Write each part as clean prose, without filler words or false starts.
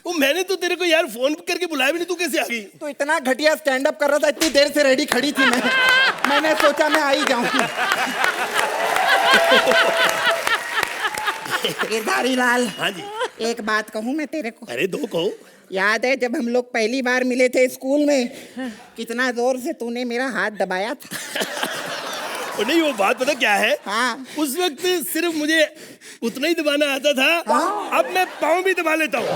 वो मैंने तो तेरे को यार फोन करके बुलाया भी नहीं, तू कैसे आ गई? तो इतना घटिया स्टैंड अप कर रहा था, इतनी देर से रेडी खड़ी थी मैं। मैंने सोचा मैं आ ही जाऊं। गिरधारी लाल, हाँ जी। एक बात कहूं मैं तेरे को? अरे दो कहो। याद है जब हम लोग पहली बार मिले थे स्कूल में, कितना जोर से तूने मेरा हाथ दबाया था? नहीं, वो बात पता क्या है? हाँ। उस वक्त सिर्फ मुझे उतना ही दबाना आता था। हाँ। अब मैं पाँव भी दबा लेता हूँ।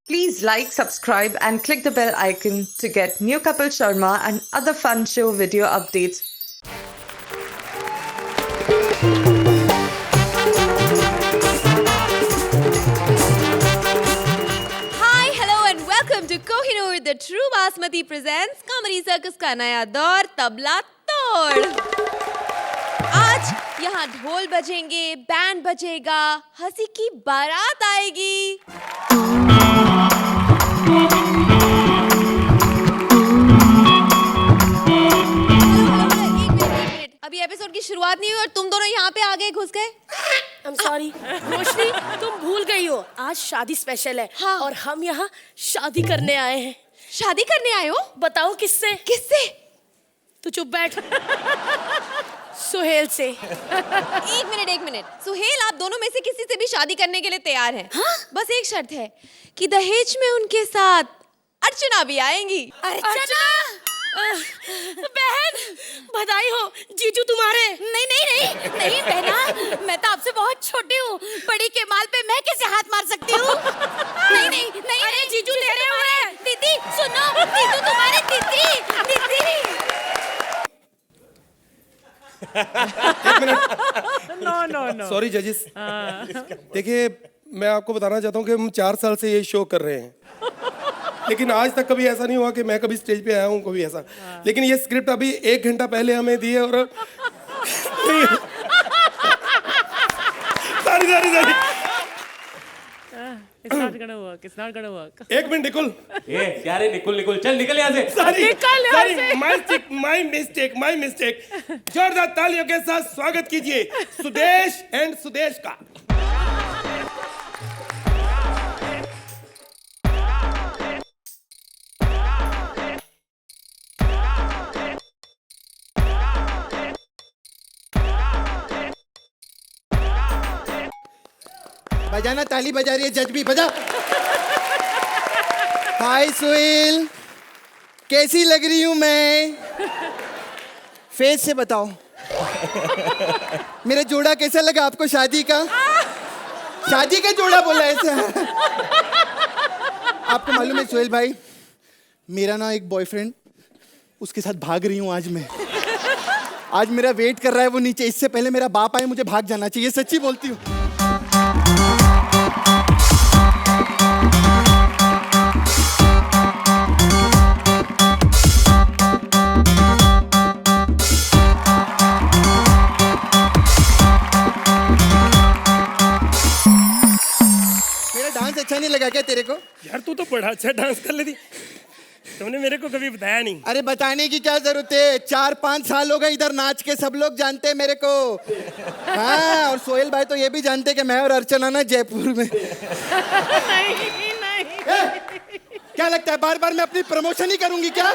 Please like, subscribe and click the bell icon to get new Kapil Sharma and other fun show video updates. Hi, hello and welcome to Kohinoor, the True Basmati presents Comedy Circus का नया दौर तबला तोड़। आज यहाँ ढोल बजेंगे, band बजेगा, हंसी की बारात आएगी। एक मिनट, अभी एपिसोड की शुरुआत नहीं हुई और तुम दोनों यहाँ पे आ गए, घुस गए। I'm sorry, रोशनी, तुम भूल गई हो, आज शादी स्पेशल है। हाँ। और हम यहाँ शादी करने आए हैं। शादी करने आए हो? बताओ किससे? किससे? तू चुप बैठ। सुहेल से। एक मिनट, सुहेल, आप दोनों में से किसी से भी शादी करने के लिए तैयार हैं? हाँ? बस एक शर्त है कि दहेज में उनके साथ अर्चना भी आएंगी। अर्चना! बहन, बधाई हो, जीजू तुम्हारे। नहीं बहना, मैं तो आपसे बहुत छोटी हूँ। बड़ी के माल पे मैं कैसे हाथ मार सकती हूँ? नहीं। अरे जीजू तेरे हुए। दीदी सुनो, जीजू तुम्हारे दीदी। नो सॉरी जजेस। देखिए, मैं आपको बताना चाहता हूँ कि हम 4 साल से ये शो कर रहे हैं, लेकिन आज तक कभी ऐसा नहीं हुआ कि मैं कभी स्टेज पे आया हूँ, कभी ऐसा। लेकिन ये स्क्रिप्ट अभी 1 घंटा पहले हमें दी है और sorry It's not gonna work. एक मिनट निकुल। क्या रे निकुल चल निकल यहाँ से। Sorry my mistake. जोरदार तालियों के साथ स्वागत कीजिए सुदेश एंड सुदेश का। बजाना, ताली बजा रही है जज भी, बजा। हाय सुहेल, कैसी लग रही हूं मैं? फेस से बताओ। मेरा जोड़ा कैसा लगा आपको शादी का? शादी का जोड़ा बोला ऐसा? आपको मालूम है सुहेल भाई, मेरा ना एक बॉयफ्रेंड, उसके साथ भाग रही हूं आज मैं। आज मेरा वेट कर रहा है वो नीचे, इससे पहले मेरा बाप आए मुझे भाग जाना चाहिए, सच्ची बोलती हूँ। अच्छा नहीं लगा क्या तेरे को? यार तू तो बड़ा अच्छा डांस कर लेती, तुमने मेरे को कभी बताया नहीं। अरे बताने की क्या जरूरत है, 4-5 साल हो गए इधर नाच के, सब लोग जानते हैं मेरे को। हाँ, और सोहेल भाई तो ये भी जानते हैं कि मैं और अर्चना ना जयपुर में। क्या लगता है बार बार मैं अपनी प्रमोशन ही करूंगी क्या?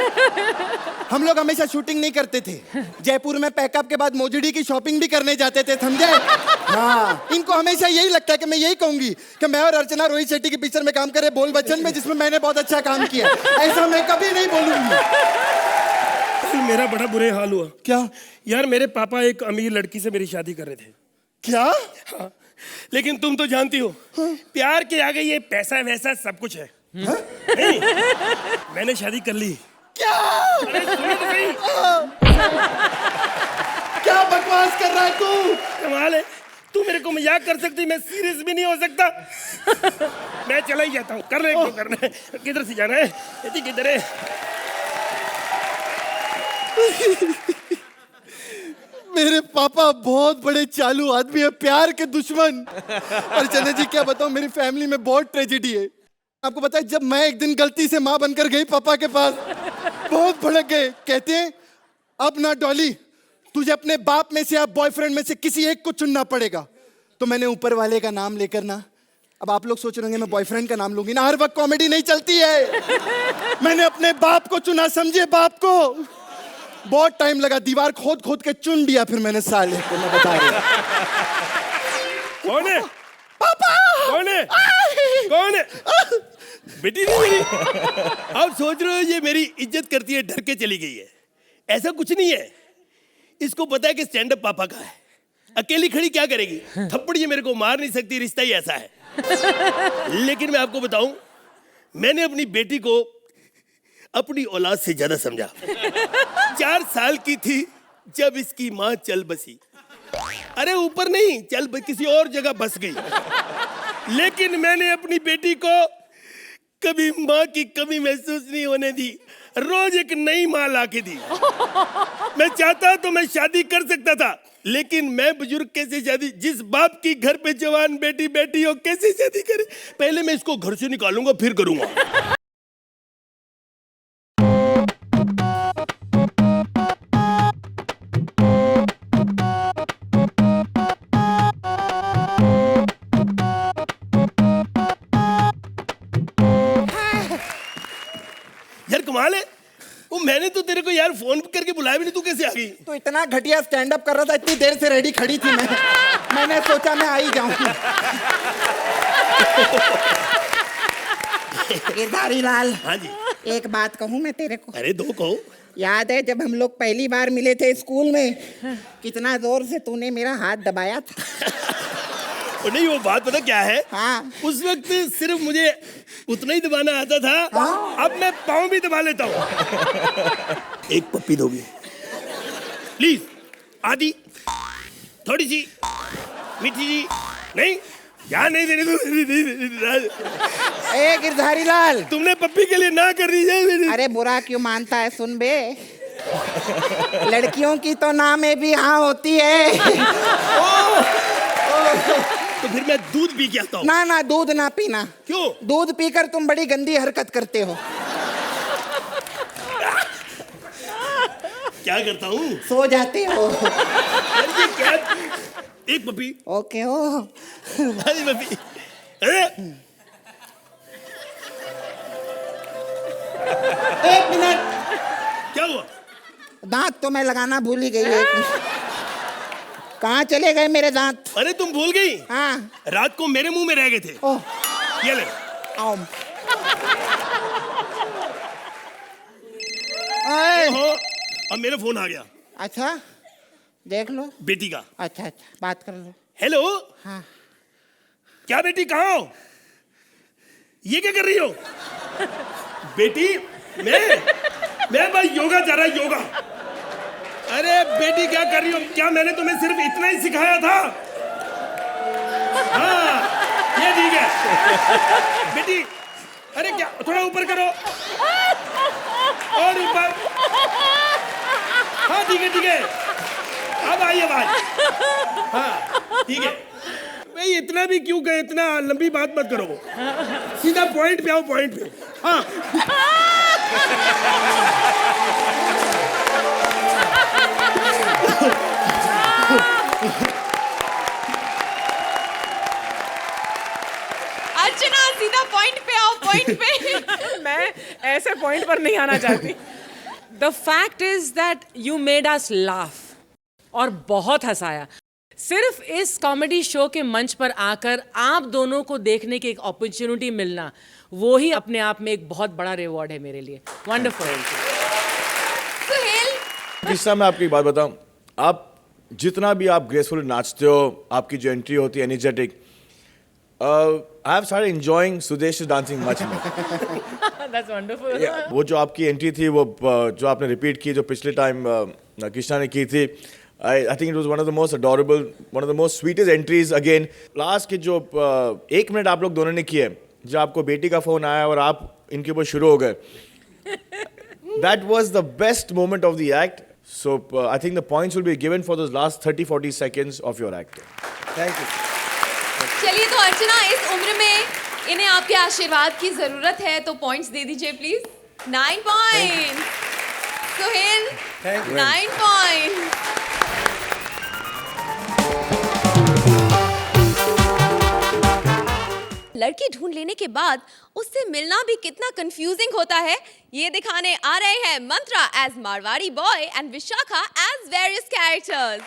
हम लोग हमेशा शूटिंग नहीं करते थे, जयपुर में पैकअप के बाद मोजड़ी की शॉपिंग भी करने जाते थे, समझे? हाँ, इनको हमेशा यही लगता है कि मैं यही कहूंगी कि मैं और अर्चना रोहित शेट्टी की पिक्चर में काम करे, बोल बच्चन में, जिसमें मैंने बहुत अच्छा काम किया। ऐसा मैं कभी नहीं बोलूंगी। मेरा बड़ा बुरे हाल हुआ। क्या? यार मेरे पापा एक अमीर लड़की से मेरी शादी कर रहे थे। क्या? हाँ, लेकिन तुम तो जानती हो, प्यार के आगे ये पैसा वैसा सब कुछ है। नहीं, मैंने शादी कर ली। क्या? अरे सुनो तो सही। क्या बकवास कर रहा है तू? कमाल है, तू मेरे को मजाक कर सकती, मैं सीरियस भी नहीं हो सकता। मैं चला ही जाता हूँ, कर ले जो करना है। किधर से जाना है? यदि किधर है? मेरे पापा बहुत बड़े चालू आदमी है, प्यार के दुश्मन। अर्चना जी क्या बताऊं, मेरी फैमिली में बहुत ट्रेजेडी है। आपको पता है, जब मैं एक दिन गलती से माँ बनकर गई पापा के पास, बहुत भड़क गए। कहते हैं अब ना डॉली, तुझे अपने बाप में से या बॉयफ्रेंड में से किसी एक को चुनना पड़ेगा। तो मैंने ऊपर वाले का नाम लेकर ना अब आप लोग सोच रहे होंगे मैं बॉयफ्रेंड का नाम लूंगी ना, हर वक्त कॉमेडी नहीं चलती है। मैंने अपने बाप को चुना, समझे, बाप को। बहुत टाइम लगा, दीवार खोद खोद के चुन दिया फिर मैंने साले को, मैं बता रहा हूं। कौन है? पापा! कौन है? कौन है? बेटी नहीं मेरी। आप सोच रहे हो ये मेरी इज्जत करती है, डर के चली गई है। ऐसा कुछ नहीं है। इसको पता है कि स्टैंड अप पापा का है। अकेली खड़ी क्या करेगी? थप्पड़ ये मेरे को मार नहीं सकती, रिश्ता ही ऐसा है। लेकिन मैं आपको बताऊं, मैंने अपनी बेटी को अपनी औलाद से ज्यादा समझा। 4 साल की थी जब इसकी माँ चल बसी। अरे ऊपर नहीं, किसी और जगह बस गई। लेकिन मैंने अपनी बेटी को कभी माँ की कमी महसूस नहीं होने दी। रोज एक नई माँ ला के दी। मैं चाहता तो मैं शादी कर सकता था, लेकिन मैं बुजुर्ग कैसे शादी, जिस बाप की घर पे जवान बेटी बैठी हो कैसे शादी करे? पहले मैं इसको घर से निकालूंगा फिर करूंगा। यार कमाल है, वो मैंने तो तेरे को यार फोन करके बुलाया भी नहीं, तू कैसे आ गई? तो इतना घटिया स्टैंड अप कर रहा था, इतनी देर से रेडी खड़ी थी मैं। मैंने सोचा मैं आ ही जाऊं। गिरधारी लाल, हाँ जी। एक बात कहूं मैं तेरे को? अरे दो कहो। याद है जब हम लोग पहली बार मिले थे स्कूल में, कितना जोर से तूने मेरा हाथ दबाया था? नहीं, वो बात पता क्या है? हाँ। उस वक्त सिर्फ मुझे उतना ही दबाना आता था। हाँ? अब मैं पाँव भी दबा लेता हूँ। एक पप्पी दोगे प्लीज? आधी, थोड़ी सी मीठी सी। नहीं, यहाँ नहीं देने दो। ए गिरधारी लाल, तुमने पप्पी के लिए ना कर दी है। अरे बुरा क्यों मानता है? सुन बे, लड़कियों की तो ना में भी हाँ होती है। तो फिर मैं दूध पी के आता हूँ। ना ना, दूध ना पीना। क्यों? दूध पीकर तुम बड़ी गंदी हरकत करते हो। क्या करता हूँ? सो जाते हो। ये क्या? एक पप्पी। ओके ओ। पप्पी। अरे 1 मिनट, क्या हुआ? दांत तो मैं लगाना भूल ही गई। 1 मिनट, कहाँ चले गए मेरे दांत? अरे तुम भूल गई? हाँ। रात को मेरे मुंह में रह गए थे। ओह, ये ले। आओ। ओहो, अब मेरा फोन आ गया। अच्छा, देख लो। बेटी का। अच्छा अच्छा, बात कर लो। हेलो। हाँ। क्या बेटी, कहाँ हो? ये क्या कर रही हो? बेटी, मैं भाई योगा जा रहा, योगा। अरे बेटी क्या कर रही हो? क्या मैंने तुम्हें सिर्फ इतना ही सिखाया था? हाँ, ये ठीक है। बेटी, अरे क्या, थोड़ा ऊपर करो और ऊपर। हाँ ठीक है ठीक है, अब आई आवाज। हाँ ठीक है। भाई इतना भी क्यों कहे, इतना लंबी बात मत करो, सीधा पॉइंट पे आओ, पॉइंट पे। हाँ अर्चना, सीधा पॉइंट पे आओ, पॉइंट पे। मैं ऐसे पॉइंट पर नहीं आना चाहती। The fact is that you made us laugh और बहुत हंसाया। सिर्फ इस कॉमेडी शो के मंच पर आकर आप दोनों को देखने की एक अपॉर्चुनिटी मिलना, वो ही अपने आप में एक बहुत बड़ा रिवॉर्ड है मेरे लिए। वंडरफुल। सुहेल, कृष्णा, मैं आपकी एक बात बताऊं, आप जितना भी आप ग्रेसफुल नाचते हो, आपकी जो एंट्री होती है energetic, I have started enjoying Sudesh dancing much more. That's wonderful. वो जो आपकी एंट्री थी, वो जो आपने रिपीट की, जो पिछले टाइम कृष्णा ने की थी, I think it was one of the most adorable, one of the most sweetest entries again. Last के जो 1 मिनट आप लोग दोनों ने किए, जब आपको बेटी का फोन आया और आप इनके ऊपर शुरू हो गए, that was the best moment of the act. So I think the points will be given for those last 30-40 seconds of your act. Thank you. चलिए तो अर्चना, इस उम्र में इन्हें आपके आशीर्वाद की जरूरत है, तो पॉइंट्स दे दीजिए प्लीज। 9 पॉइंट। सुहेल, 9 पॉइंट। लड़की ढूंढ लेने के बाद उससे मिलना भी कितना कंफ्यूजिंग होता है, ये दिखाने आ रहे हैं Mantra as Marwari boy and Vishakha as various characters.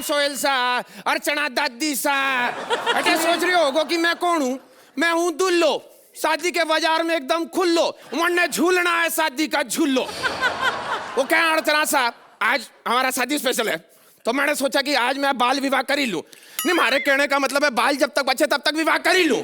Sohail सा, अर्चना दादी सा, अटे सोच रहे होगो कि मैं कौन हूँ? मैं हूँ दुल्लो, शादी के बाजार में एकदम खुल्लो, वरने झूलना है शादी का झूलो। वो क्या अर्चना सा, आज हमारा शादी स्पेशल है, तो मैंने सोचा कि आज मैं बाल विवाह कर ही लूं। नहीं, हमारे कहने का मतलब है बाल जब तक बचे तब तक विवाह कर ही लूं।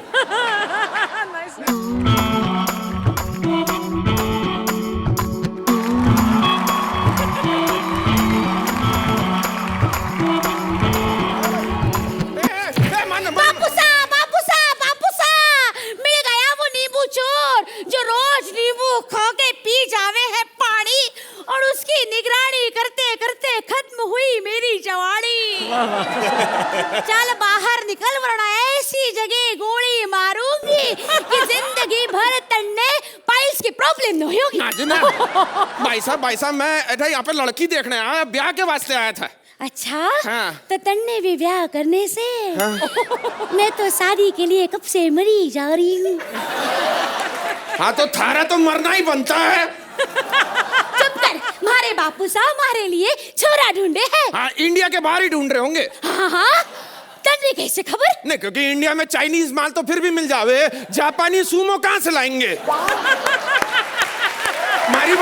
खा के पी जावे है पानी और उसकी निगरानी करते करते खत्म हुई मेरी जवानी। चल बाहर निकल वरना ऐसी जगह गोली मारूंगी कि जिंदगी भर तन्ने पाइल्स की प्रॉब्लम नहीं होगी। भाई साहब मैं यहाँ पे लड़की देखने आया, ब्याह के वास्ते आया था। अच्छा हाँ। तो तन्ने भी ब्याह करने से हाँ। मैं तो शादी के लिए कब से मरी जा रही हूँ। हाँ तो थारा तो मरना ही बनता है। चुप कर, मारे बापू साहब हमारे लिए छोरा ढूंढे हैं। हाँ, इंडिया के बाहर ही ढूंढ रहे होंगे। हाँ हाँ, तन्ने कैसे खबर? नहीं, क्योंकि इंडिया में चाइनीज माल तो फिर भी मिल जावे, जापानी सूमो कहाँ से लाएंगे? मारी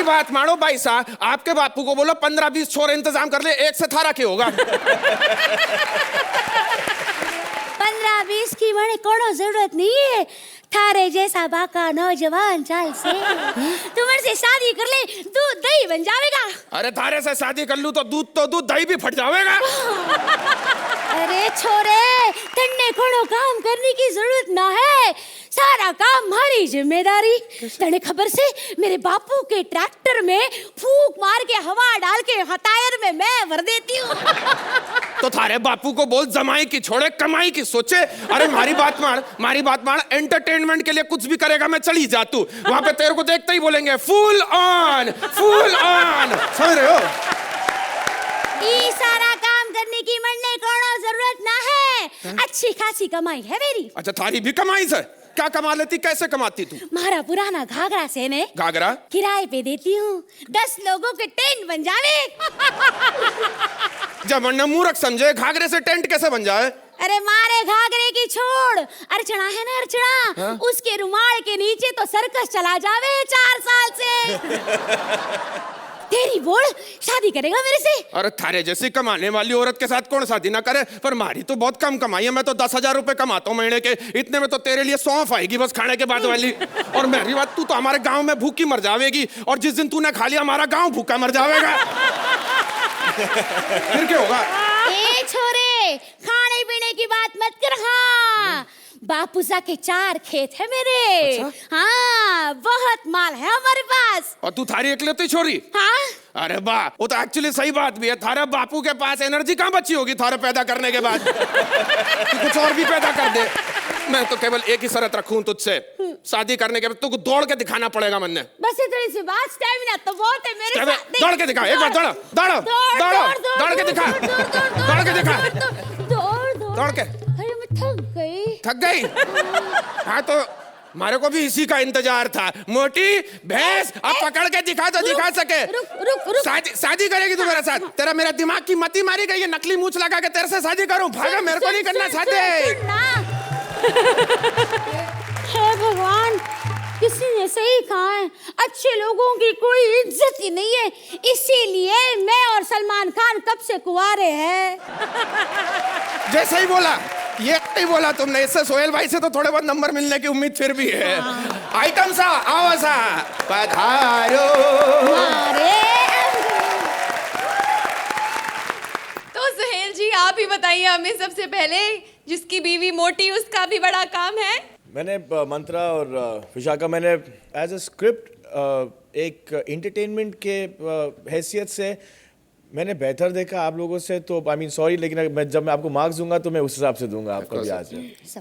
बात मानो भाई साहब, आपके बापू को बोलो 15-20 छोरे इंतजाम कर ले, एक से थारा के होगा। 15-20 की बड़े कोनो जरूरत नहीं है, थारे जैसा बाका नौजवान चाल से तुमसे से शादी कर ले, दूध दही बन जाएगा। अरे थारे से शादी कर लूं तो दूध दही भी फट जाएगा। अरे छोरे, तन्ने कोनो काम करने की जरूरत ना है, सारा काम हमारी जिम्मेदारी। तने खबर से मेरे बापू के ट्रैक्टर में फूंक मार के हवा डाल के टायर में मैं भर देती हूँ। तो थारे बापू को बोल जमाई की छोड़े, कमाई की सोचे। अरे हमारी बात मार, एंटरटेनमेंट के लिए कुछ भी करेगा मैं चली जातू। वहां पे तेरे को देखते ही बोलेंगे फुल ऑन। समझ रहे हो? ये सारा काम करने की मरने कोनो जरूरत ना है, अच्छी खासी कमाई है मेरी। अच्छा, थारी भी कमाई से क्या कमा लेती, कैसे कमाती तू? मारा पुराना घाघरा से ने घाघरा किराए पे देती हूँ, 10 लोगों के टेंट बन जावे। जब वरना मूर्ख समझे, घाघरे से टेंट कैसे बन जाए? अरे मारे घाघरे की छोड़, अर्चना है ना अर्चना, हाँ? उसके रुमाल के नीचे तो सर्कस चला जावे 4 साल से। तेरी बोल शादी करेगा मेरे से? अरे थारे जैसी कमाने वाली औरत के साथ कौन शादी ना करे? पर मारी तो बहुत कम कमाई है, मैं तो 10,000 रुपए कमाता हूँ महीने के, इतने में तो तेरे लिए सौंफ आएगी बस खाने के बाद वाली। और मेरी बात, तू तो हमारे गांव में भूखी मर जाएगी, और जिस दिन तूने खा लिया हमारा गांव भूखा मर जाएगा। फिर क्या होगा? ए छोरे, खाने पीने की बात मत कर। हाँ, बापूसा के 4 खेत है मेरे। अच्छा? हाँ, बहुत माल है हमारे पास। और तू थारी एकलौती छोरी? हाँ। अरे वाह, वो तो एक्चुअली सही बात भी है। थारे बापू के पास एनर्जी कहाँ बची होगी थारे पैदा करने के बाद? तू कुछ और भी पैदा कर दे। मैं तो केवल एक ही शर्त रखूं तुझसे, शादी करने के बाद तुझको दौड़ के दिखाना पड़ेगा मन ने। बस इतनी सी बात, स्टैमिना तो बहुत है मेरे साथ। दौड़ के दिखा, एक बार दौड़ के दिखा, दौड़ के। अरे मैं थक गई। हाँ तो हमारे को भी इसी का इंतजार था। मोटी भैंस, अब पकड़ के दिखा तो दिखा सके। रुक। शादी करेगी तू मेरे साथ? तेरा मेरा दिमाग की मती मारी गई है, नकली मूंछ लगा के तेरे से शादी करूं? भागा, मेरे को नहीं करना शादी। हे भगवान, किसी ने सही कहा है, अच्छे लोगों की कोई इज्जत ही नहीं है, इसीलिए मैं और सलमान खान कब से कुंवारे हैं। जैसे ही बोला, ये नहीं बोला तुमने, इससे सोहेल भाई से तो थोड़े बहुत नंबर मिलने की उम्मीद फिर भी है। आइटम सा, आओ सा, पधारो। तो सोहेल जी, आप ही बताइए हमें सबसे पहले, जिसकी बीवी मोटी उसका भी बड़ा काम है। मैंने मंत्रा और विशाखा मैंने एज अ स्क्रिप्ट एक एंटरटेनमेंट के हैसियत से मैंने बेहतर देखा आप लोगों से, तो आई मीन सॉरी, लेकिन मैं जब मैं आपको मार्क्स दूंगा तो मैं उस हिसाब से दूंगा आपको भी आज।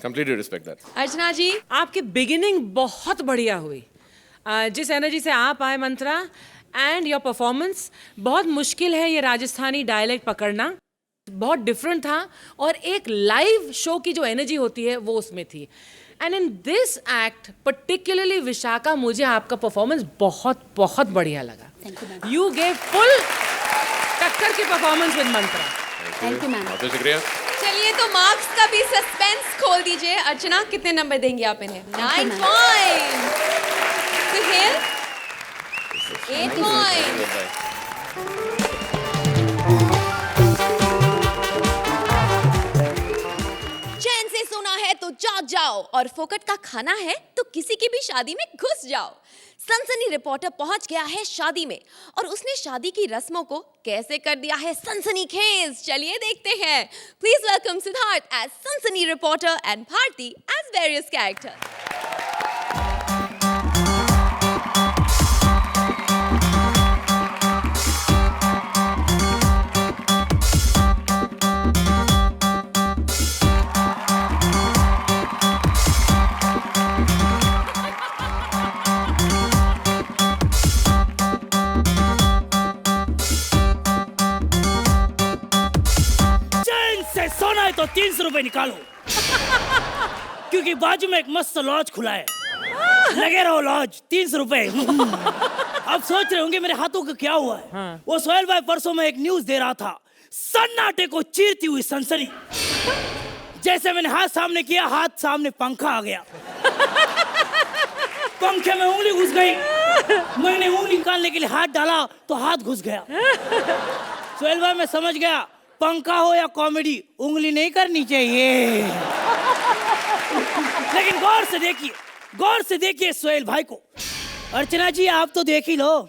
Completely respect that. Archana ji, आपकी बिगिनिंग बहुत बढ़िया हुई। जिस एनर्जी से आप आए मंत्रा, एंड योर परफॉर्मेंस, बहुत मुश्किल है ये राजस्थानी डायलेक्ट पकड़ना, बहुत डिफरेंट था, और एक लाइव शो की जो एनर्जी होती है वो उसमें थी। And in this act particularly Vishakha, मुझे आपका परफॉर्मेंस बहुत बहुत बढ़िया लगा। यू गेव फुल टक्कर की performance with Mantra. Thank you ma'am. बहुत शुक्रिया। चलिए तो मार्क्स का भी सस्पेंस खोल दीजिए। अर्चना, कितने नंबर देंगी आप इन्हें? 9 पॉइंट। सुहेल 8 पॉइंट। चैन से सोना है तो जाग जाओ, और फोकट का खाना है तो किसी की भी शादी में घुस जाओ। सनसनी रिपोर्टर पहुंच गया है शादी में, और उसने शादी की रस्मों को कैसे कर दिया है सनसनीखेज। चलिए देखते हैं। प्लीज वेलकम सिद्धार्थ एज सनसनी reporter and Bharti as various characters. सोना है तो 300 रुपए निकालो, क्योंकि बाजू में एक मस्त लॉज खुला है, लगे रहो लॉज, 300 रुपए। अब सोच रहे होंगे मेरे हाथों का क्या हुआ है। वो सोहेल भाई परसों में एक न्यूज दे रहा था, सन्नाटे को चीरती हुई सनसनी। जैसे मैंने हाथ सामने किया, हाथ सामने पंखा आ गया, पंखे में उंगली घुस गई। मैंने उंगली निकालने के लिए हाथ डाला तो हाथ घुस गया। सोहेल भाई मैं समझ गया, पंखा हो या कॉमेडी, उंगली नहीं करनी चाहिए। लेकिन गौर से देखिए सोहेल भाई को। अर्चना जी आप तो देख ही लो,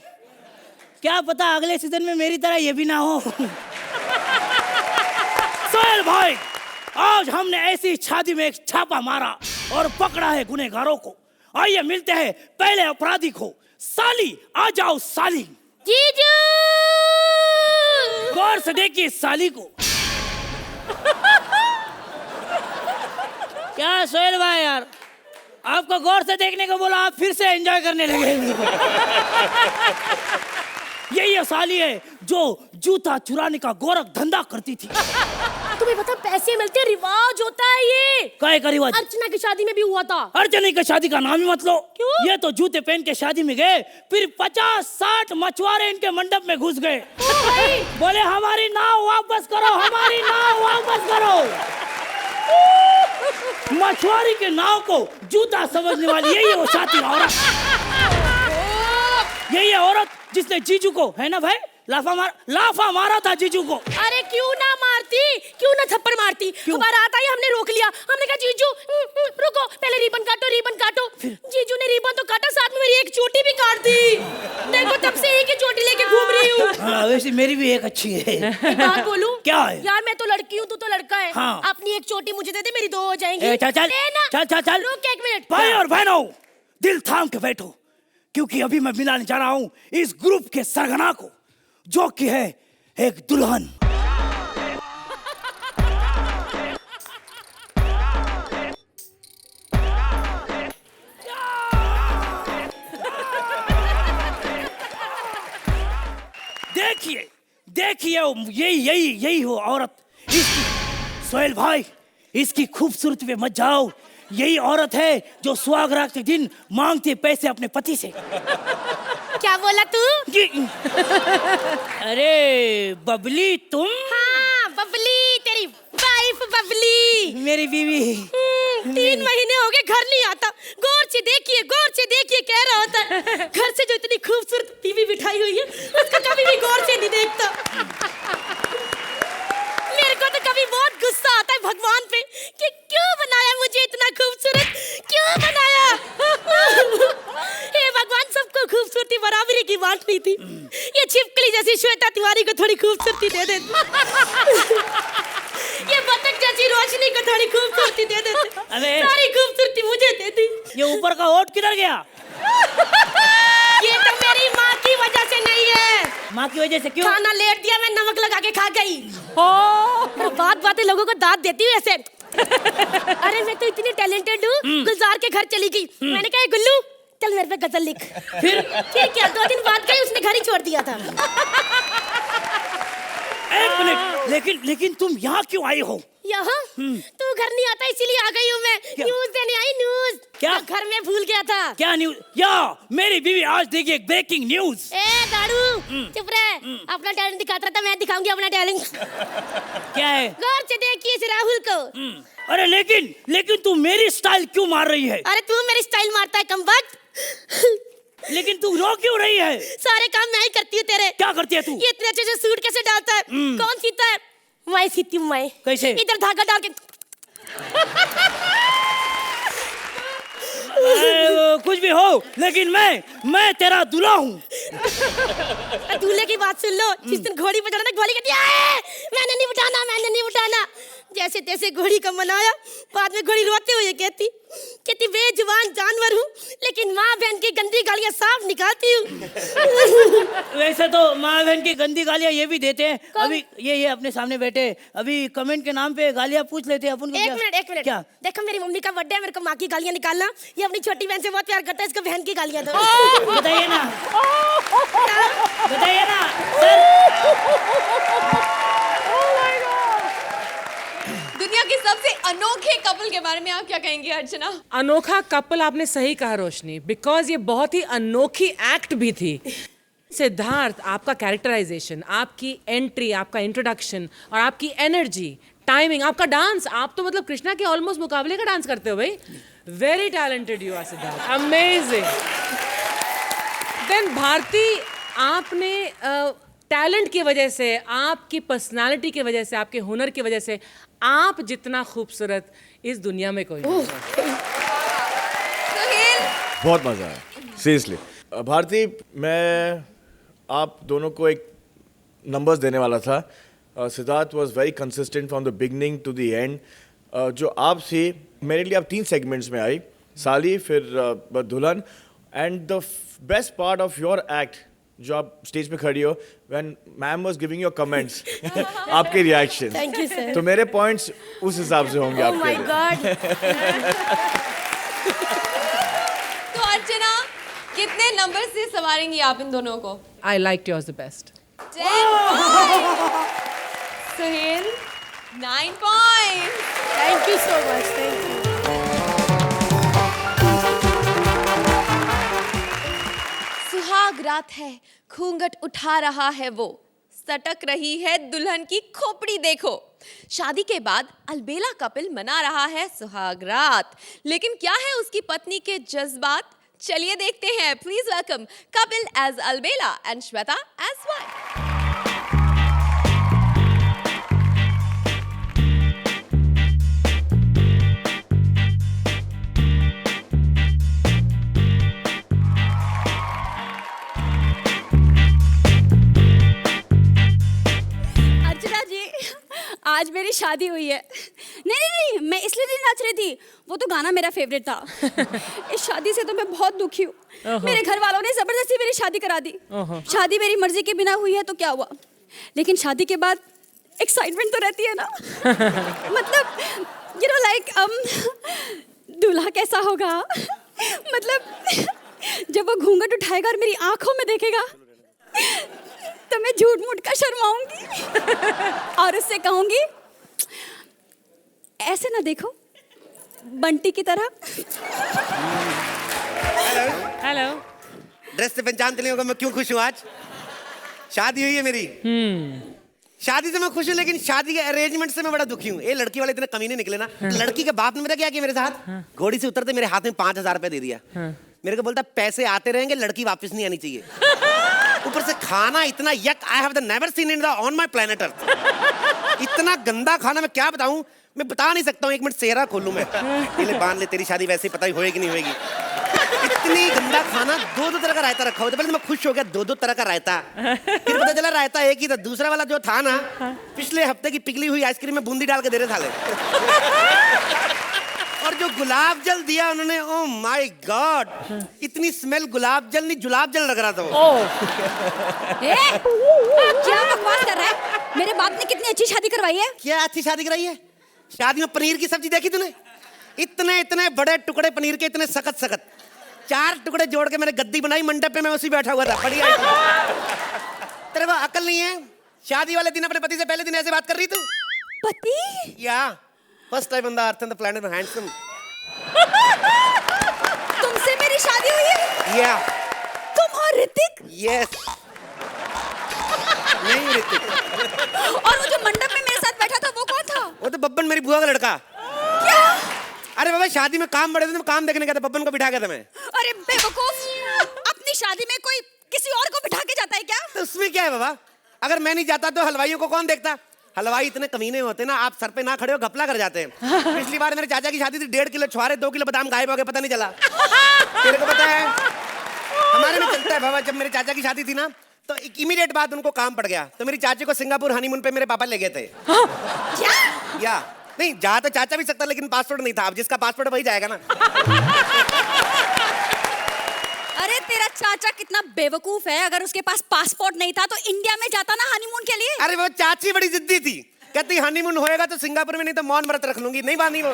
क्या पता अगले सीजन में मेरी तरह ये भी ना हो। सोहेल भाई, आज हमने ऐसी शादी में एक छापा मारा और पकड़ा है गुनहगारों को। आइए मिलते हैं पहले अपराधी को। साली आ जाओ साली। जीजू! गौर से देखिए साली को। क्या सोहेल भाई यार, आपको गौर से देखने को बोला, आप फिर से एंजॉय करने लगे। यही साली है जो जूता चुराने का गोरख धंधा करती थी। तुम्हें पता पैसे मिलते, रिवाज होता है ये। काय का रिवाज? अर्चना की शादी में भी हुआ था। अर्चना की शादी का नाम ही मत लो। क्यों? ये तो जूते पहन के शादी में गए, फिर 50-60 मछुआरे इनके मंडप में घुस गए। बोले हमारी नाव वापस करो, हमारी नाव वापस करो। मछुआरी के नाव को जूता समझने वाली यही है वो शातिर औरत। यही है औरत जिसने जीजू को, है ना भाई, लाफा मारा था जीजू को। अरे क्यों ना मारती, क्यों ना थप्पड़ मारती। हमारा आता ही हमने रोक लिया, हमने कहा जीजू रुको, पहले रिबन काटो। जीजू ने रिबन तो काटा, साथ में मेरी एक चोटी भी काट दी। देखो तब से एक ही चोटी लेके घूम रही हूँ। हाँ, वैसे मेरी भी एक अच्छी है। एक बात बोलूं? क्या है? यार मैं तो लड़की हूँ, तू तो लड़का है। हाँ। अपनी एक चोटी मुझे दे दे, मेरी 2 हो जाएंगी। चल। रुक एक मिनट। भाई और बहनों, दिल थाम के बैठो, क्योंकि अभी मैं मिलाने जा रहा हूँ इस ग्रुप के सरगना को, जो कि है एक दुल्हन। देखिए यही हो औरत। सोहेल भाई, इसकी खूबसूरती पे मत जाओ। यही औरत है जो सुहागरात के दिन मांगती है पैसे अपने पति से। क्या बोला तू? अरे बबली तुम? हाँ बबली, तेरी वाइफ बबली, मेरी बीवी। 3 महीने हो गए घर नहीं आता। गौर से देखिए कह रहा होता है। घर से जो इतनी खूबसूरत बीवी बिठाई हुई है, उसको कभी भी गौर से नहीं देखता। मेरे को तो कभी बहुत गुस्सा आता है भगवान पे कि क्यों बनाया मुझे इतना खूबसूरत, क्यों बनाया। हे भगवान, सबको खूबसूरती बराबरी की बांटनी थी। ये छिपकली जैसी श्वेता तिवारी को थोड़ी खूबसूरती दे दे। ये बतख जैसी रोशनी को थोड़ी खूबसूरती दे देते। अरे। सारी खूबसूरती मुझे दे दी। ये ऊपर का ओट किधर गया? ये तो मेरी माँ की वजह से नहीं है। माँ की वजह से क्यों? खाना लेट दिया, मैं नमक लगा के खा गई। बात बातें लोगों को दाद देती हूँ ऐसे। अरे मैं तो इतनी टैलेंटेड हूँ, गुलजार के घर चली गई। मैंने कहा गुल्लू चल मेरे पे गजल लिख। फिर क्या 2 दिन बाद गई, उसने घर ही छोड़ दिया था। एक मिनट, लेकिन तुम यहाँ क्यों आई हो? यहाँ तू घर नहीं आता इसीलिए आ गई हूँ मैं। न्यूज देने आई, न्यूज। क्या? घर में भूल गया था। क्या न्यूज? या मेरी बीवी आज देखी एक ब्रेकिंग न्यूज। ए दारू चुप रहे। अपना टैलेंट दिखाता था, मैं दिखाऊंगी अपना टैलेंट। क्या है? गौर से देखिए इस राहुल को। अरे लेकिन तू मेरी स्टाइल क्यों मार रही है? अरे तू मेरी स्टाइल मारता है कमबख्त। लेकिन तू रो क्यों रही है? सारे काम मैं ही करती हूँ तेरे। क्या करती है तू? ये इतने अच्छे से सूट कैसे डालता है? कौन सीता है? मैं सीती हूँ मैं। कैसे? इधर धागा डाल के। कुछ भी हो, लेकिन मैं तेरा दूल्हा हूँ। दूल्हे की बात सुन लो। जिस दिन घोड़ी पे चढ़ा घोड़ी कहती है मैंने नहीं उठाना। जैसे तैसे घोड़ी को मनाया, बाद में घोड़ी रोते हुए कहती बेजुबान जानवर हूँ, लेकिन माँ बहन की गंदी गालियाँ साफ निकालती हूँ। वैसे तो माँ बहन की गंदी गालियाँ ये भी देते हैं। अभी ये अपने सामने बैठे, अभी कमेंट के नाम पे गालियाँ पूछ लेते हैं अपन को। एक मिनट क्या? देखो मेरी मम्मी का बर्थडे है, मेरे को माँ की गालियाँ निकालना। ये अपनी छोटी बहन से बहुत प्यार करता है, इसको बहन की गालियाँ दो। बताइए ना सर। दुनिया के सबसे अनोखे कपल के बारे में आप क्या कहेंगे अर्चना? अनोखा कपल आपने सही कहा रोशनी, बिकॉज ये बहुत ही अनोखी एक्ट भी थी। सिद्धार्थ, आपका कैरेक्टराइजेशन, आपकी एंट्री, आपका इंट्रोडक्शन और आपकी एनर्जी, टाइमिंग, आपका डांस, आप तो मतलब कृष्णा के ऑलमोस्ट मुकाबले का डांस करते हो भाई। Very talented you are Siddharth, amazing. Then Bharti, आपने टैलेंट की वजह से, आपकी पर्सनालिटी की वजह से, आपके हुनर की वजह से आप जितना खूबसूरत इस दुनिया में कोई नहीं। बहुत मजा आया सीरियसली। भारती, मैं आप दोनों को एक नंबर्स देने वाला था। Siddharth was very consistent from the beginning to the end. जो आप थी, मेरे लिए आप 3 सेगमेंट्स में आई, साली, फिर दुल्हन। And the best part of your act, जो आप स्टेज पे खड़ी हो, when ma'am was giving your comments, आपके रिएक्शन, थैंक यू सर। तो मेरे पॉइंट्स उस हिसाब से होंगे आपके लिए। तो अर्चना, कितने नंबर से संवारेंगी आप इन दोनों को? I like yours the best. 10 Suhel 9 point. Thank you so much, thank you. सुहाग रात है, घूंघट उठा रहा है वो, सटक रही है दुल्हन की खोपड़ी देखो। शादी के बाद अलबेला कपिल मना रहा है सुहाग रात, लेकिन क्या है उसकी पत्नी के जज्बात? चलिए देखते हैं। प्लीज वेलकम कपिल एज अलबेला एंड श्वेता एज वाइफ। आज मेरी शादी हुई है। नहीं, मैं इसलिए नहीं नाच रही थी, वो तो गाना मेरा फेवरेट था। इस शादी से तो मैं बहुत दुखी हूँ। मेरे घर वालों ने जबरदस्ती मेरी शादी करा दी। शादी मेरी मर्जी के बिना हुई है तो क्या हुआ, लेकिन शादी के बाद एक्साइटमेंट तो रहती है ना। मतलब लाइक दूल्हा कैसा होगा, मतलब जब वो घूंघट उठाएगा और मेरी आंखों में देखेगा तो मैं झूठ मूठ का शर्माऊंगी और उससे कहूंगी ऐसे ना देखो, बंटी की तरह। हेलो। ड्रेस से पहचानते नहीं होगा मैं क्यों खुश हूँ आज। शादी हुई है मेरी। शादी से मैं खुश हूँ, लेकिन शादी के अरेंजमेंट से मैं बड़ा दुखी हूँ। ये लड़की वाले इतने कमीने निकले ना। लड़की के बाप ने मेरा क्या किया मेरे साथ, घोड़ी से उतरते मेरे हाथ में 5000 रुपए दे दिया। मेरे को बोलता पैसे आते रहेंगे, लड़की वापस नहीं आनी चाहिए। ऊपर से खाना इतना यक, I have never seen in the on my planet earth. इतना गंदा खाना, मैं क्या बताऊं, मैं बता नहीं सकता हूँ। 1 मिनट सेहरा खोलूं मैं। ये ले बांध ले, तेरी शादी वैसे ही पता ही होएगी नहीं होएगी। इतनी गंदा खाना, दो तरह का रायता रखा हुआ था। पहले तो मैं खुश हो गया, दो तरह का रायता। फिर पता चला रायता एक ही था, दूसरा वाला जो था ना, पिछले हफ्ते की पिघली हुई आइसक्रीम में बूंदी डाल के दे रहे साले। और जो गुलाब जल दिया उन्होंने, ओ माय गॉड, इतनी स्मेल गुलाब जल नहीं जुलाब जल लग रहा था वो। क्या बकवास कर रहा है? मेरे बाप ने कितनी अच्छी शादी करवाई है। क्या अच्छी शादी कराई है? शादी में पनीर की सब्जी देखी तूने? इतने इतने बड़े टुकड़े पनीर के, इतने सख्त सख्त, 4 टुकड़े जोड़ के मैंने गद्दी बनाई मंडप पे, मैं उसी बैठा हुआ था। बढ़िया। तेरे को अकल नहीं है? शादी वाले दिन अपने पति से पहले दिन ऐसे बात कर रही तू? पति? या first time on the earth and the planet handsome. तुमसे मेरी शादी हुई है? या तुम और ऋतिक? यस। नहीं ऋतिक। और वो जो मंडप में मेरे साथ बैठा था वो कौन था? वो तो बब्बन, मेरी बुआ का लड़का। क्या? अरे बाबा शादी में काम बड़े थे, काम देखने गया था, बब्बन को बिठा गया था मैं। अरे बेवकूफ, अपनी शादी में कोई किसी और को बिठा के जाता है क्या? तो उसमें क्या है बाबा? अगर मैं नहीं जाता तो हलवाइयों को कौन देखता? हलवाई इतने कमीने होते ना, आप सर पे ना खड़े हो घपला कर जाते हैं। पिछली बार मेरे चाचा की शादी थी, 1.5 किलो छुआरे, 2 किलो बादाम गायब हो गए, पता नहीं चला। तेरे को पता है? हमारे में चलता है बाबा। जब मेरे चाचा की शादी थी ना, तो इमीडिएट बाद उनको काम पड़ गया, तो मेरी चाची को सिंगापुर हनीमून पे मेरे पापा ले गए थे। क्या? या नहीं, जा तो चाचा भी सकता, लेकिन पासपोर्ट नहीं था। अब जिसका पासपोर्ट वही जाएगा ना। अरे तेरा चाचा कितना बेवकूफ है, अगर उसके पास पासपोर्ट नहीं था तो इंडिया में जाता ना हनीमून के लिए। अरे वो चाची बड़ी जिद्दी थी, कहती हनीमून होएगा तो सिंगापुर में, नहीं तो मौन व्रत रख लूंगी। नहीं बांधी वो।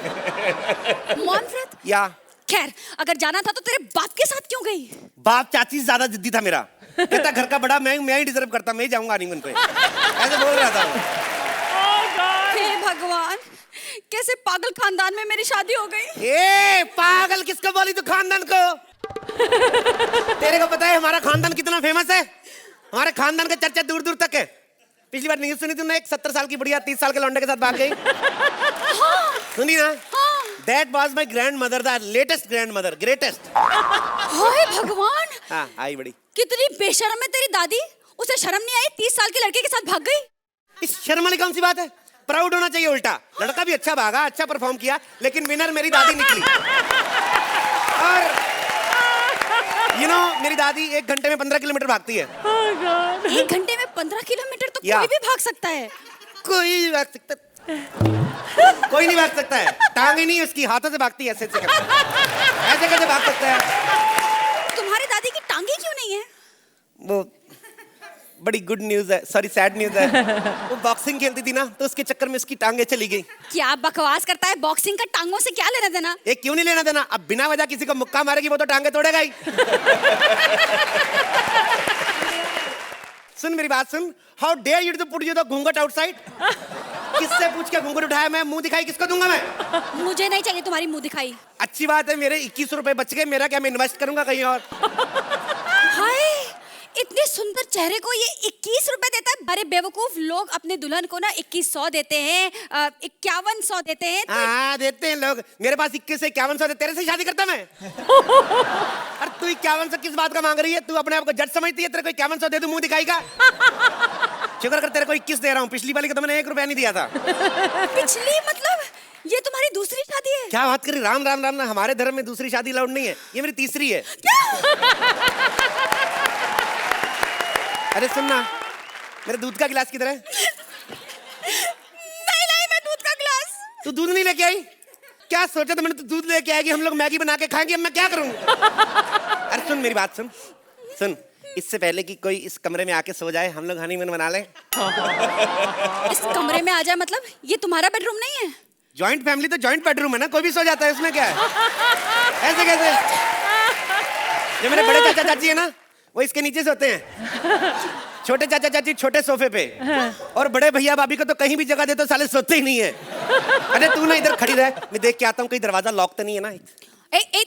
मौन व्रत? या खैर, अगर जाना था तो तेरे बाप के साथ क्यों गई? बाप चाची से ज्यादा जिद्दी था मेरा, कहता घर का बड़ा मैं ही डिजर्व करता, मैं ही जाऊंगा हनीमून पे, ऐसे बोल रहा था। हे भगवान, कैसे पागल खानदान में मेरी शादी हो गई। ए पागल किसको बोली तू? खानदान को। तेरे को पता है हमारा खानदान कितना फेमस है? हमारे खानदान का चर्चा दूर दूर तक है। पिछली बार न्यूज़ सुनी तुमने? एक 70 साल की बुढ़िया 30 साल के लौंडे के साथ भाग गई। सुनी ना? That was my grandmother, the latest grandmother, greatest. हाय भगवान, हाँ आई बड़ी। कितनी बेशर्म है तेरी दादी, उसे शर्म नहीं आई 30 साल के लड़के के साथ भाग गई। इस शर्म वाली कौन सी बात है? प्राउड होना चाहिए उल्टा। लड़का भी अच्छा भागा, अच्छा परफॉर्म किया, लेकिन विनर मेरी दादी निकली। और मेरी दादी 1 घंटे में 15 किलोमीटर भागती है। 1 घंटे में 15 किलोमीटर तो कोई भी भाग सकता है। कोई भी भाग सकता है। कोई नहीं भाग सकता है, टांगे नहीं उसकी, हाथों से भागती है, ऐसे कैसे भाग सकता है? तुम्हारी दादी की टांगे क्यों नहीं है? वो बड़ी गुड न्यूज है, सॉरी सैड न्यूज है। वो बॉक्सिंग खेलती थी ना, तो उसके चक्कर में उसकी टांगे चली गई। क्या बकवास करता है? बॉक्सिंग का टांगों से क्या लेना देना? एक क्यों नहीं लेना देना? अब बिना वजह किसी को मुक्का मारेगी वो तो टांगे तोड़ेगा ही। सुन मेरी बात सुन। How dare you to put you the घूंघट आउटसाइड? किससे पूछ के घूंघट उठाया? मैं मुंह दिखाई किसको दूंगा मैं? मुझे नहीं चाहिए तुम्हारी मुंह दिखाई। अच्छी बात है, मेरे 21 रुपए बच गए, मेरा क्या, मैं इन्वेस्ट करूंगा कहीं और। हाय, इतने सुंदर चेहरे को ये 21 रुपए देता है? अरे बेवकूफ, लोग अपने दुल्हन को ना 2100 देते हैं, 5100 देते हैं। हाँ देते हैं लोग, मेरे पास 21 से 5100 दे, तेरे से शादी करता मैं। और तू 5100 किस बात का मांग रही है? तू अपने आप को जज समझती है? तेरे को 5100 दे दूं मुंह दिखाई का? शुक्र कर तेरे को 21 दे रहा हूँ, पिछली वाली को तो मैंने 1 रुपया नहीं दिया था। पिछली मतलब ये तुम्हारी दूसरी शादी है? क्या बात करी? राम राम राम ना, हमारे धर्म में दूसरी शादी अलाउड नहीं है, ये मेरी तीसरी है। अरे सुनना, मेरे दूध का गिलास किधर है? नहीं नहीं, मैं दूध का गिलास। तू दूध नहीं लेके आई? क्या सोचा था मैंने? तू दूध लेके आएगी, हम लोग मैगी बना के खाएंगे, अब मैं क्या करूं? अरे सुन मेरी बात सुन, सुन, इससे पहले कि कोई इस कमरे में आके सो जाए, हम लोग हनीमून मना लें। इस कमरे में आ जाए मतलब? ये तुम्हारा बेडरूम नहीं है? जॉइंट फैमिली तो जॉइंट बेडरूम है ना, कोई भी सो जाता है, उसमें क्या है? ऐसे कैसे? जो मेरे बड़े चाचा चाची है ना, वो इसके नीचे सोते हैं। छोटे चाचा चाची छोटे सोफे पे, और बड़े भैया भाभी को तो कहीं भी जगह दे तो साले सोते ही नहीं है। अरे तू ना इधर खड़ी रह, मैं देख के आता हूँ कहीं दरवाजा लॉक तो नहीं है ना।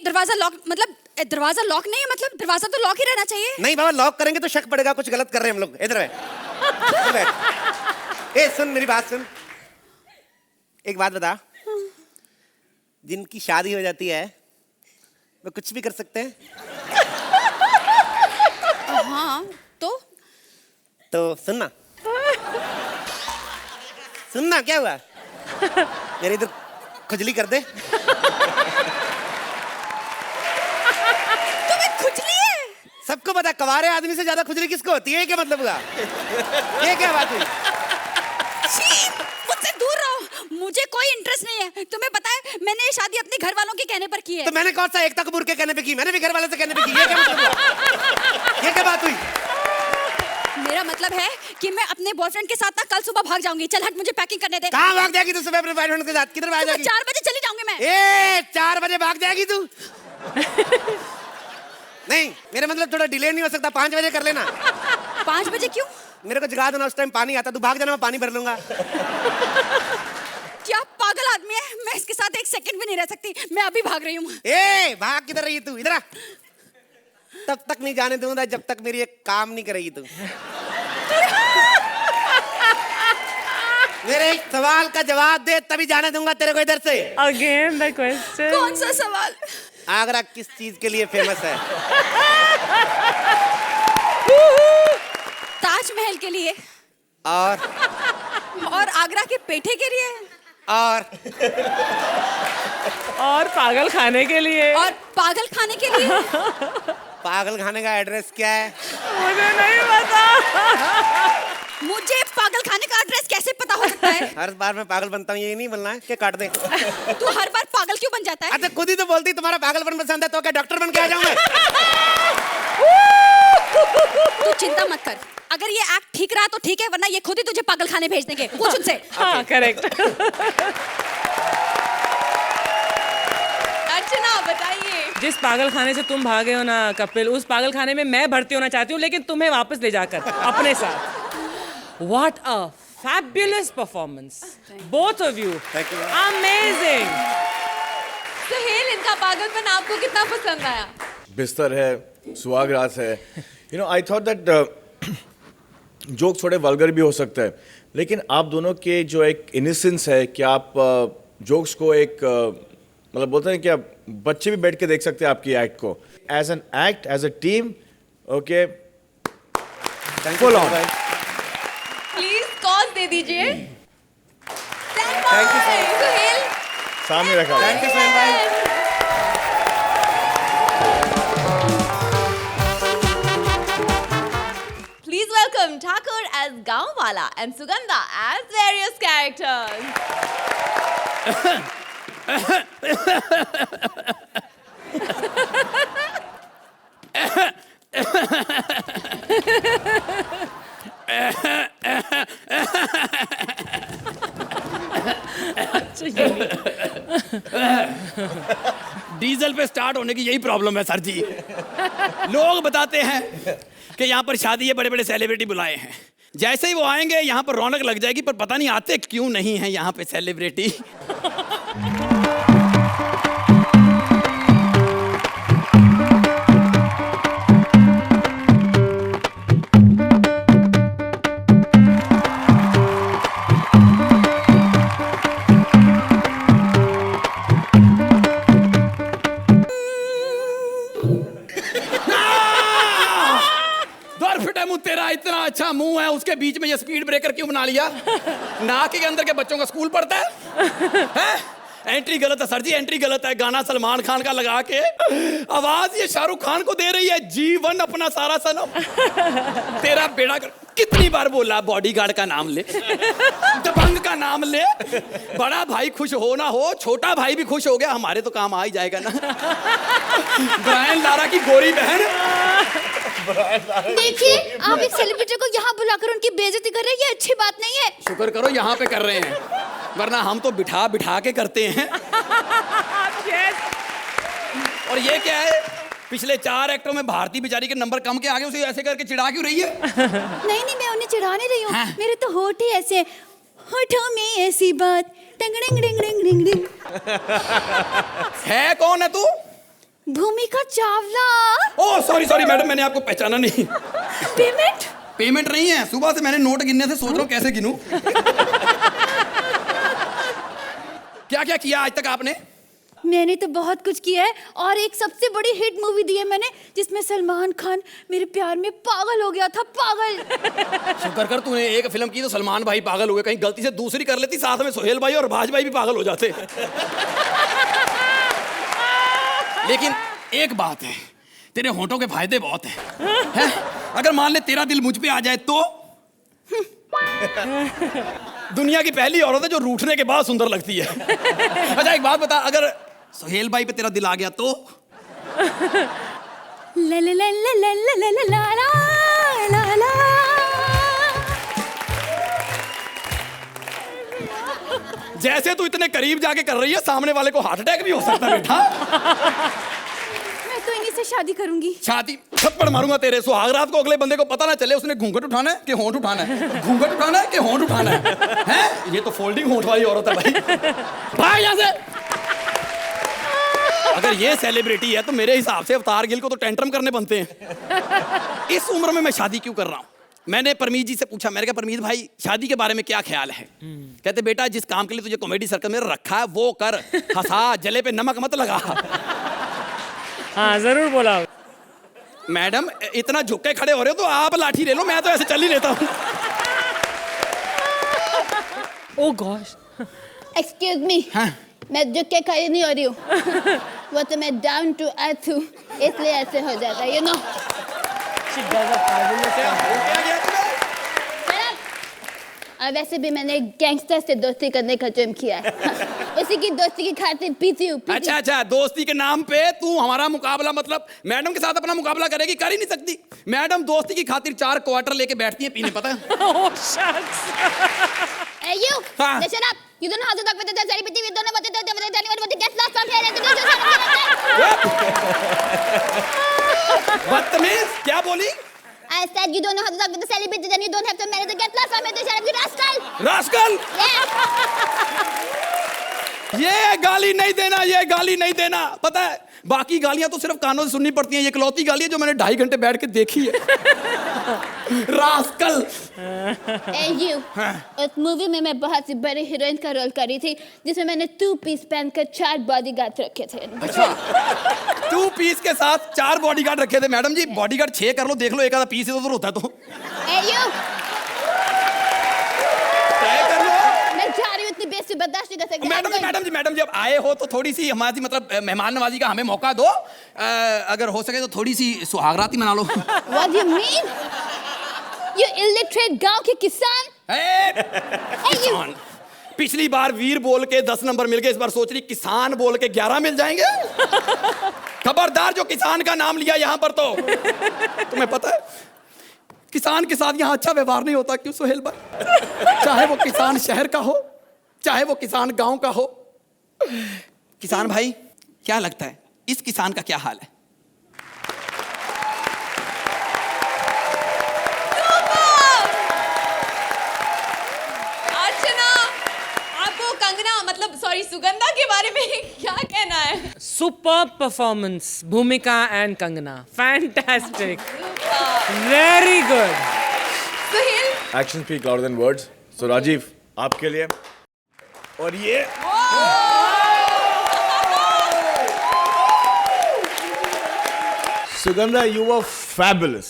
दरवाजा लॉक मतलब? दरवाजा लॉक नहीं है मतलब? दरवाजा तो लॉक ही रहना चाहिए। नहीं बाबा, लॉक करेंगे तो शक पड़ेगा कुछ गलत कर रहे हैं हम लोग। इधर बैठ। ए सुन मेरी बात सुन, एक बात बता, जिनकी शादी हो जाती है वो कुछ भी कर सकते हैं? हाँ तो सुनना, सुनना, क्या हुआ? मेरे इधर खुजली कर दे। सबको पता है कवारे आदमी से ज्यादा खुजली किसको होती है, ये क्या मतलब हुआ? ये क्या बात हुई? छी, मुझसे दूर रहो, मुझे कोई इंटरेस्ट नहीं है। तुम्हें पता है मैंने ये शादी अपने घर वालों के कहने पर की है। तो मैंने कौन सा एकता कपूर के कहने पे की? मैंने भी घर वाले से कहने पे की। ये क्या मतलब हुआ? ये क्या बात हुई? मेरा मतलब है कि मैं अपने बॉयफ्रेंड के साथ ना कल सुबह भाग जाऊंगी। चल हट, मुझे पैकिंग करने दे। कहाँ भाग जाएगी तू सुबह अपने बॉयफ्रेंड के साथ? किधर भाग जाएगी? 4 बजे चली जाऊंगी मैं। 4 बजे भाग जाएगी तू? नहीं, मेरा मतलब थोड़ा डिले नहीं हो सकता? 5 बजे कर लेना। 5 बजे क्यों? मेरे को जगा देना, उस टाइम पानी आता, तू भाग जाना, मैं पानी भर लूंगा। क्या पागल आदमी है, मैं इसके साथ 1 सेकंड भी नहीं रह सकती। मैं अभी भाग रही हूँ। भाग किधर रही तू? इधर आ। तब तक नहीं जाने दूंगा जब तक मेरी एक काम नहीं करेगी तू। मेरे एक सवाल का जवाब दे तभी जाने दूंगा तेरे को इधर से। Again the question. कौन सा सवाल? आगरा किस चीज के लिए फेमस है? ताजमहल के लिए। और आगरा के पेठे के लिए। और पागल खाने के लिए। और पागल खाने के लिए। पागल खाने का एड्रेस क्या है? मुझे नहीं पता। मुझे पागल खाने का एड्रेस कैसे पता हो सकता है? हर बार मैं पागल बनता हूँ, ये नहीं बनना है कि काट दे। तू हर बार पागल क्यों बन जाता है? अच्छा खुद ही तो बोलती तुम्हारा पागलपन पसंद है, तो क्या डॉक्टर बन के आ जाऊं मैं? तू चिंता मत कर, अगर ये एक्ट ठीक रहा तो ठीक है, वरना ये खुद ही तुझे पागल खाने भेज देंगे। पूछ उनसे। हाँ करेक्ट। अर्चना बताइए। जिस पागल खाने से तुम भागे हो ना कपिल, उस पागल खाने में मैं भर्ती होना चाहती हूँ, लेकिन तुम्हें वापस ले जाकर अपने साथ। What a fabulous performance, both of you. Thank you. Amazing. Suhail, इनका पागलपन आपको कितना पसंद आया? बिस्तर है, सुहागरात है। You know, I thought that joke थोड़े वल्गर भी हो सकते हैं, लेकिन आप दोनों के जो एक इनोसेंस है कि आप जोक्स को एक मतलब बोलते हैं कि आप बच्चे भी बैठ के देख सकते हैं आपकी एक्ट को। As an act, as a team, okay, full on. Please call दे दीजिए। Thank you, sir. सुहेल, सामने रखा। थैंक यू सोहेल भाई। please welcome Thakur as Gaonwala and Sugandha as various characters. Diesel पे स्टार्ट होने की यही प्रॉब्लम है सर जी। लोग बताते हैं कि यहाँ पर शादी है, बड़े बड़े सेलिब्रिटी बुलाए हैं, जैसे ही वो आएंगे यहाँ पर रौनक लग जाएगी, पर पता नहीं आते क्यों नहीं है यहाँ पे सेलिब्रिटी। तेरा इतना अच्छा मुंह है, उसके बीच में ये स्पीड ब्रेकर क्यों बना लिया? नाक के अंदर के बच्चों का स्कूल पढ़ता है? एंट्री गलत है सर जी, एंट्री गलत है। गाना सलमान खान का लगा के आवाज ये शाहरुख खान को दे रही है, जीवन अपना सारा सनम। तेरा बेड़ा कितनी बार बोला बॉडीगार्ड का नाम ले, दबंग का नाम ले। बड़ा भाई खुश हो ना हो, छोटा भाई भी खुश हो गया, हमारे तो काम आ ही जाएगा ना। ब्रायन लारा की गोरी बहन। देखिए, आप एक सेलिब्रिटी को यहाँ बुलाकर उनकी बेइज्जती कर रहे हैं, ये अच्छी बात नहीं है। शुक्र करो यहाँ पे कर रहे हैं, वरना हम तो बिठा बिठा के करते हैं। और ये क्या है, पिछले 4 एक्टरों में भारती बेचारी के नंबर कम के आगे उसे ऐसे करके चिढ़ा क्यों रही है? नहीं, मैं उन्हें चिढ़ा नहीं रही हूँ। मेरे तो होठ ही ऐसे, होठों में ऐसी बात, टंगड़िंग डिंग डिंग डिंग डिंग। है कौन है तू? भूमिका चावला। ओह सॉरी मैडम, मैंने आपको पहचाना नहीं। पेमेंट नहीं है, सुबह से मैंने नोट गिनने से सोच रहा हूँ कैसे गिनूं। क्या क्या किया आज तक आपने? मैंने तो बहुत कुछ किया है, और एक सबसे बड़ी हिट मूवी दी है मैंने, जिसमें सलमान खान मेरे प्यार में पागल हो गया था, पागल। शुक्र कर तूने एक फिल्म की तो सलमान भाई पागल हो गए, कहीं गलती से दूसरी कर लेती, साथ में सोहेल भाई और भाज भाई भी पागल हो जाते। लेकिन एक बात है, तेरे होठों के फायदे बहुत हैं। अगर मान ले तेरा दिल मुझ पे आ जाए तो दुनिया की पहली औरत है जो रूठने के बाद सुंदर लगती है। अच्छा एक बात बता, अगर सुहेल भाई पे तेरा दिल आ गया तो ला ला ला ला ला ला ला ला ला ला ला। जैसे तू इतने करीब जाके कर रही है, सामने वाले को हार्ट अटैक भी हो सकता है बेटा। मैं तो इन्हीं से शादी करूंगी। शादी थप्पड़ मारूंगा तेरे। सुहाग रात को अगले बंदे को पता ना चले उसने घूंघट उठाना है कि होंठ उठाना है, घूंघट उठाना है कि होंठ उठाना है। हैं? ये तो फोल्डिंग होंठ वाली औरत है भाई। भाग यहाँ से। अगर ये सेलिब्रिटी है तो मेरे हिसाब से अवतार गिल को तो टेंट्रम करने बनते हैं। इस उम्र में मैं शादी क्यों कर रहा हूँ? मैंने परमीत जी से पूछा, मैंने कहा परमीत भाई शादी के बारे में क्या ख्याल है? कहते बेटा जिस काम के लिए तुझे कॉमेडी सर्कल में रखा है वो कर, हंसा, जले पे नमक मत लगा। हाँ जरूर बोला। मैडम इतना झुक के खड़े हो रहे हो तो आप लाठी ले लो, मैं तो ऐसे चल ही लेता हूँ। ओह गॉश। एक्सक्यूज मी, मैं झुक के खड़ी नहीं हो रही हूँ। वो तो मैं डाउन टू अर्थ हूँ, इसलिए ऐसे हो जाता है, यू नो। और वैसे भी मैंने गैंगस्टर से दोस्ती करने का जुर्म किया है। उसी की दोस्ती की खातिर पीती हूँ। अच्छा अच्छा, दोस्ती के नाम पे तू हमारा मुकाबला, मतलब मैडम के साथ अपना मुकाबला करेगी? कर ही नहीं सकती। मैडम दोस्ती की खातिर 4 क्वार्टर लेके बैठती है पीने, पता है? Oh, shucks. Hey you! Listen up! You don't know how to talk with the celebrity. You don't know what to do with anyone. What to get lost from here and to बदतमीज, क्या बोली? I said you don't know how to talk with the celebrity, then you don't have to manage to get lost from here. You rascal! Rascal! ये गाली नहीं देना, ये गाली नहीं देना। पता है बाकी गालियां तो सिर्फ कानों से सुननी पड़ती हैं, ये इकलौती गाली है जो मैंने 2.5 घंटे बैठ के देखी है। रास्कल। And you, उस मूवी में मैं बहुत सी बड़ी हीरोइन का रोल करी थी जिसमें मैंने 2 पीस पहनकर 4 बॉडीगार्ड रखे थे। अच्छा 2 पीस के साथ 4 बॉडीगार्ड रखे थे? मैडम जी बॉडीगार्ड 6 कर लो, देख लो एक आधा पीस इधर होता है तो। Hey you, तय कर लो। मैं जा रही हूँ, इतनी बेइज्जती बर्दाश्त नहीं कर सकती। मैडम जी अब आए हो तो थोड़ी सी हमारी मतलब मेहमान नवाजी का हमें मौका दो। अगर हो सके तो थोड़ी सी सुहागराती मना लो। What do you mean? You illiterate गांव के किसान? किसान। पिछली बार वीर बोल के 10 नंबर मिल गए, इस बार सोच रही किसान बोल के 11 मिल जाएंगे। खबरदार जो किसान का नाम लिया यहाँ पर तो। तुम्हें पता है किसान के साथ यहाँ अच्छा व्यवहार नहीं होता। क्यों सुहेल भाई? चाहे वो किसान शहर का हो, चाहे वो किसान गांव का हो। किसान भाई क्या लगता है इस किसान का क्या हाल है? अर्चना, आपको कंगना मतलब सॉरी सुगंधा के बारे में क्या कहना है? Superb performance, Bhumika and Kangana. Fantastic. Very good. Suhail, Actions speak louder than words. So Rajiv, आपके लिए और ये Sugandha, you were fabulous.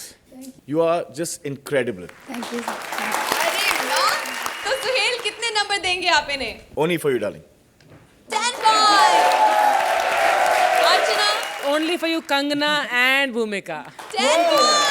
You are just incredible. Thank you. अरे वाह! तो सुहेल कितने नंबर देंगे आप इन्हें? Only for you, darling. 10 points. Archana, Only for you, Kangana and Bhumika. 10 points.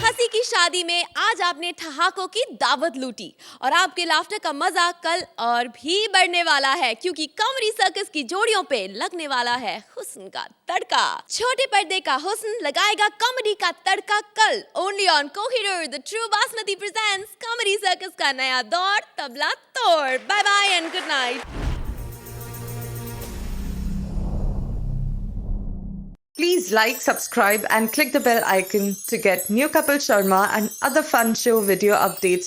हंसी की शादी में आज आपने ठहाकों की दावत लूटी और आपके लाफ्टर का मजा कल और भी बढ़ने वाला है क्योंकि कॉमेडी सर्कस की जोड़ियों पे लगने वाला है हुस्न का तड़का। छोटे पर्दे का हुस्न लगाएगा कॉमेडी का तड़का कल only on Kohinoor the true basmati presents comedy circus का नया दौर तबला तोड़। Bye bye and good night. Please like, subscribe and click the bell icon to get new Kapil Sharma and other fun show video updates